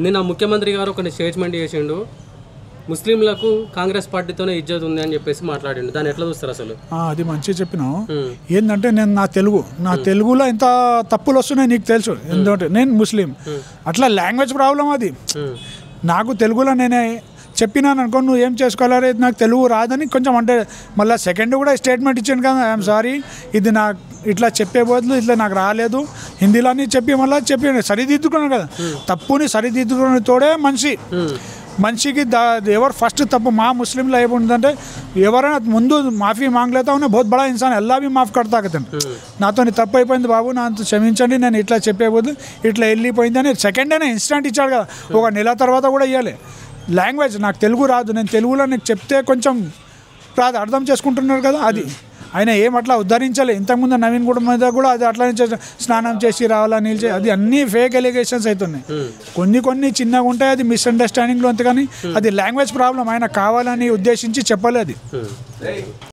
నిన్న ముఖ్యమంత్రి గారు ఒక స్టేట్మెంట్ చేసిండు, ముస్లింలకు కాంగ్రెస్ పార్టీతోనే ఇజ్జత్ ఉంది అని చెప్పేసి మాట్లాడిండు. దాన్ని ఎట్లా చూస్తారు అసలు? అది మంచిగా చెప్పినావు. ఏంటంటే నేను నా తెలుగులో ఎంత తప్పులు వస్తున్నాయి నీకు తెలుసు, ఎందుకంటే నేను ముస్లిం. అట్లా లాంగ్వేజ్ ప్రాబ్లం అది. నాకు తెలుగులో నేనే చెప్పినాను అనుకో, నువ్వు ఏం చేసుకోవాలి, నాకు తెలుగు రాదని కొంచెం అంటే మళ్ళీ సెకండ్ కూడా స్టేట్మెంట్ ఇచ్చాను కదా, ఐఎమ్ సారీ, ఇది నాకు ఇట్లా చెప్పే బదులు ఇట్లా నాకు రాలేదు హిందీలోని చెప్పి మళ్ళీ చెప్పి సరిదిద్దుకున్నాను కదా. తప్పుని సరిదిద్దుకునే తోడే మనిషికి ఎవరు ఫస్ట్ తప్పు మా ముస్లింలో ఏముంటుందంటే ఎవరైనా ముందు మాఫీ మాంగలేతా ఉన్నా బహుత్ బడా ఇన్సాన్ అల్లా भी మాఫ్ కడతా కదండి. నాతో తప్పు అయిపోయింది బాబు, నాతో క్షమించండి, నేను ఇట్లా చెప్పేబోదు ఇట్లా వెళ్ళిపోయింది అని సెకండ్ అయినా ఇన్స్టెంట్ ఇచ్చాడు కదా. ఒక నెల తర్వాత కూడా ఇవ్వాలి. లాంగ్వేజ్ నాకు తెలుగు రాదు, నేను తెలుగులో నీకు చెప్తే కొంచెం రాదు, అర్థం చేసుకుంటున్నారు కదా. అది ఆయన ఏం అట్లా ఉద్ధరించాలి. ఇంతకుముందు నవీన్ కూడా మీద కూడా అది అట్లా స్నానం చేసి రావాలా నిలిచి, అది అన్నీ ఫేక్ ఎలిగేషన్స్ అవుతున్నాయి. కొన్ని చిన్నగా ఉంటాయి, అది మిస్అండర్స్టాండింగ్లో అంతే, కానీ అది లాంగ్వేజ్ ప్రాబ్లం. ఆయన కావాలని ఉద్దేశించి చెప్పలేదు.